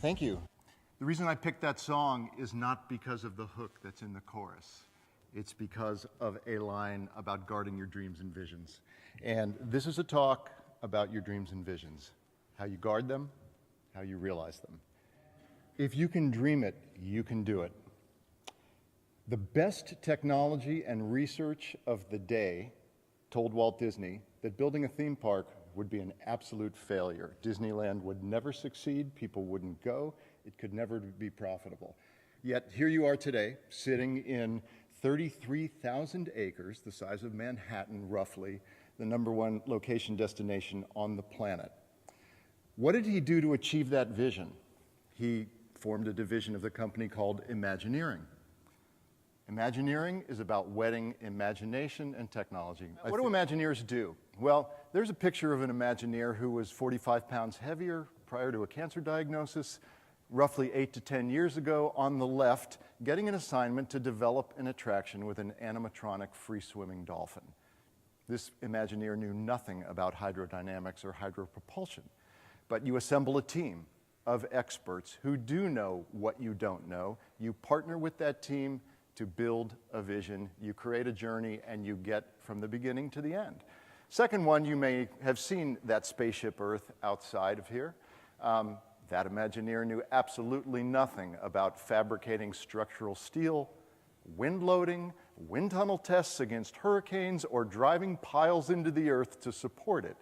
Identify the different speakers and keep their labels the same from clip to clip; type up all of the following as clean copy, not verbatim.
Speaker 1: Thank you. The reason I picked that song is not because of the hook that's in the chorus. It's because of a line about guarding your dreams and visions. And this is a talk about your dreams and visions, how you guard them, how you realize them. If you can dream it, you can do it. The best technology and research of the day told Walt Disney that building a theme park would be an absolute failure. Disneyland would never succeed, people wouldn't go, it could never be profitable. Yet here you are today, sitting in 33,000 acres, the size of Manhattan roughly, the #1 location destination on the planet. What did he do to achieve that vision? He formed a division of the company called Imagineering. Imagineering is about wedding imagination and technology. What do Imagineers do? Well, there's a picture of an Imagineer who was 45 pounds heavier prior to a cancer diagnosis, roughly 8 to 10 years ago, on the left, getting an assignment to develop an attraction with an animatronic free-swimming dolphin. This Imagineer knew nothing about hydrodynamics or hydropropulsion, but you assemble a team of experts who do know what you don't know. You partner with that team to build a vision, you create a journey, and you get from the beginning to the end. Second one, you may have seen that spaceship Earth outside of here. That Imagineer knew absolutely nothing about fabricating structural steel, wind loading, wind tunnel tests against hurricanes, or driving piles into the earth to support it.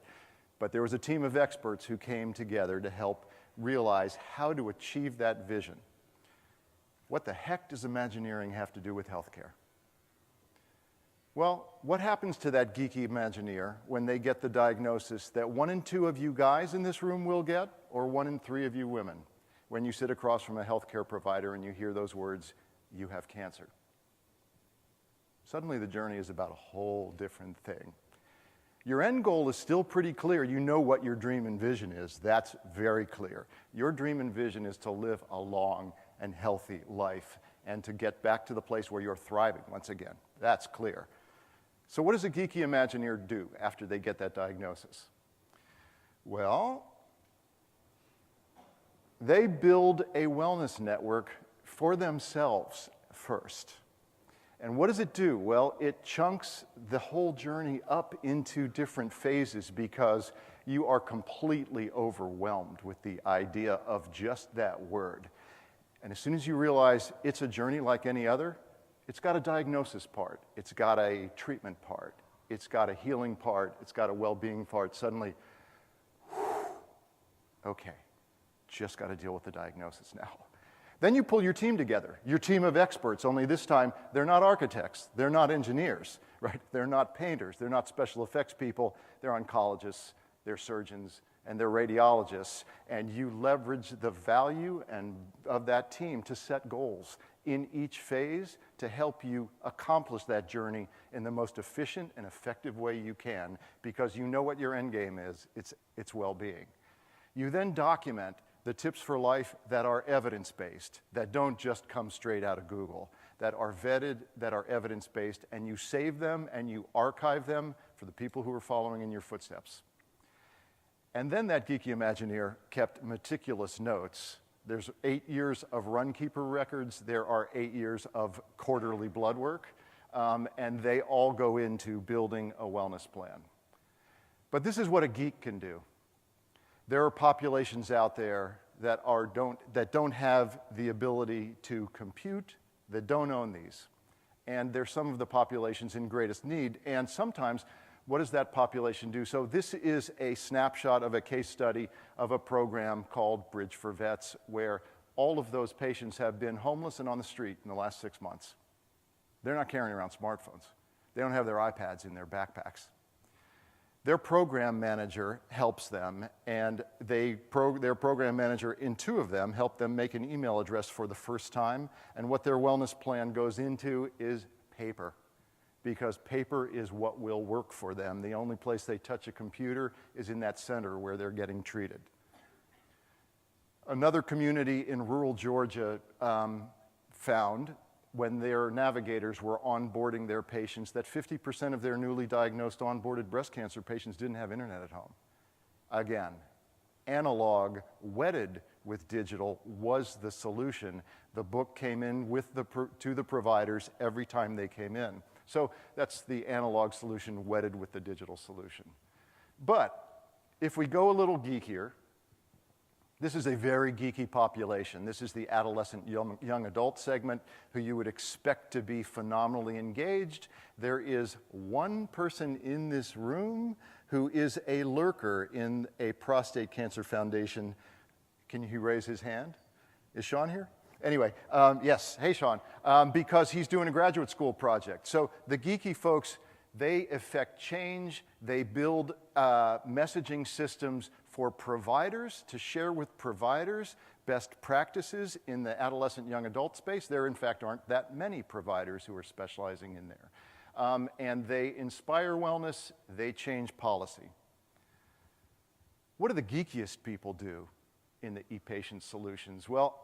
Speaker 1: But there was a team of experts who came together to help realize how to achieve that vision. What the heck does Imagineering have to do with healthcare? Well, what happens to that geeky Imagineer when they get the diagnosis that 1 in 2 of you guys in this room will get, or 1 in 3 of you women, when you sit across from a healthcare provider and you hear those words, "You have cancer"? Suddenly the journey is about a whole different thing. Your end goal is still pretty clear. You know what your dream and vision is. That's very clear. Your dream and vision is to live a long and healthy life and to get back to the place where you're thriving once again. That's clear. So what does a geeky Imagineer do after they get that diagnosis? Well, they build a wellness network for themselves first. And what does it do? Well, it chunks the whole journey up into different phases because you are completely overwhelmed with the idea of just that word. And as soon as you realize it's a journey like any other, it's got a diagnosis part, it's got a treatment part, it's got a healing part, it's got a well-being part. Suddenly, okay, just got to deal with the diagnosis now. Then you pull your team together, your team of experts, only this time they're not architects, they're not engineers, right? They're not painters, they're not special effects people, they're oncologists, they're surgeons, and they're radiologists, and you leverage the value of that team to set goals in each phase to help you accomplish that journey in the most efficient and effective way you can, because you know what your end game is, it's well-being. You then document the tips for life that are evidence-based, that don't just come straight out of Google, that are vetted, that are evidence-based, and you save them and you archive them for the people who are following in your footsteps. And then that geeky Imagineer kept meticulous notes. There's 8 years of Runkeeper records, there are 8 years of quarterly blood work, and they all go into building a wellness plan. But this is what a geek can do. There are populations out there that don't have the ability to compute, that don't own these. And they're some of the populations in greatest need, and sometimes, what does that population do? So this is a snapshot of a case study of a program called Bridge for Vets, where all of those patients have been homeless and on the street in the last 6 months. They're not carrying around smartphones. They don't have their iPads in their backpacks. Their program manager helps them, and their program manager, in 2 of them, helped them make an email address for the first time, and what their wellness plan goes into is paper, because paper is what will work for them. The only place they touch a computer is in that center where they're getting treated. Another community in rural Georgia found, when their navigators were onboarding their patients, that 50% of their newly diagnosed onboarded breast cancer patients didn't have internet at home. Again, analog wedded with digital was the solution. The book came in with to the providers every time they came in. So that's the analog solution wedded with the digital solution. But if we go a little geekier, this is a very geeky population. This is the adolescent young adult segment who you would expect to be phenomenally engaged. There is one person in this room who is a lurker in a prostate cancer foundation. Can he raise his hand? Is Sean here? Anyway, yes, hey Sean, because he's doing a graduate school project. So the geeky folks, they effect change. They build messaging systems for providers to share with providers best practices in the adolescent young adult space. There, in fact, aren't that many providers who are specializing in there. And they inspire wellness. They change policy. What do the geekiest people do in the ePatient solutions? Well,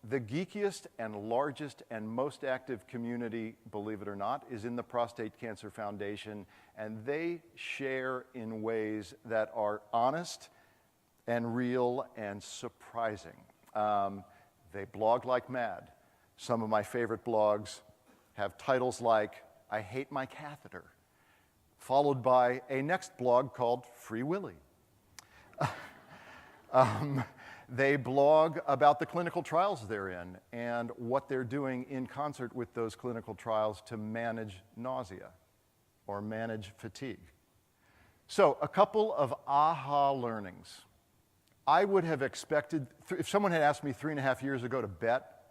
Speaker 1: the geekiest and largest and most active community, believe it or not, is in the Prostate Cancer Foundation, and they share in ways that are honest and real and surprising. They blog like mad. Some of my favorite blogs have titles like, "I hate my catheter," followed by a next blog called Free Willy. They blog about the clinical trials they're in and what they're doing in concert with those clinical trials to manage nausea or manage fatigue. So a couple of aha learnings. I would have expected, if someone had asked me 3.5 years ago to bet,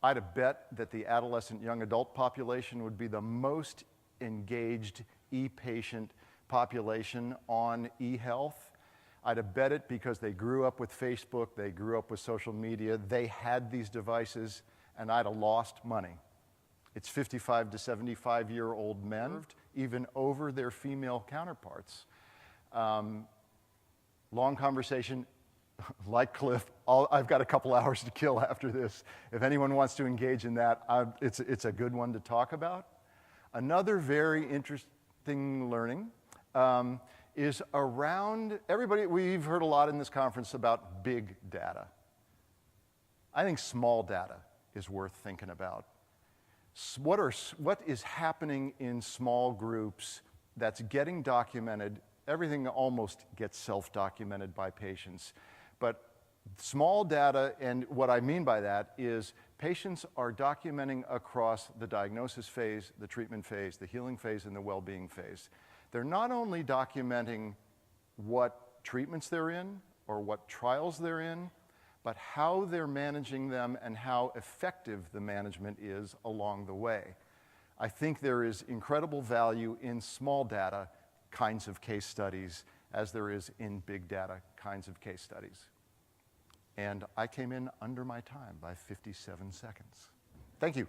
Speaker 1: I'd have bet that the adolescent young adult population would be the most engaged e-patient population on e-health. I'd have bet it because they grew up with Facebook, they grew up with social media, they had these devices, and I'd have lost money. It's 55 to 75-year-old men, even over their female counterparts. Long conversation, like Cliff, I've got a couple hours to kill after this. If anyone wants to engage in that, it's a good one to talk about. Another very interesting learning is around, we've heard a lot in this conference about big data. I think small data is worth thinking about. What is happening in small groups that's getting documented? Everything almost gets self-documented by patients. But small data, and what I mean by that is patients are documenting across the diagnosis phase, the treatment phase, the healing phase, and the well-being phase. They're not only documenting what treatments they're in or what trials they're in, but how they're managing them and how effective the management is along the way. I think there is incredible value in small data kinds of case studies as there is in big data kinds of case studies. And I came in under my time by 57 seconds. Thank you.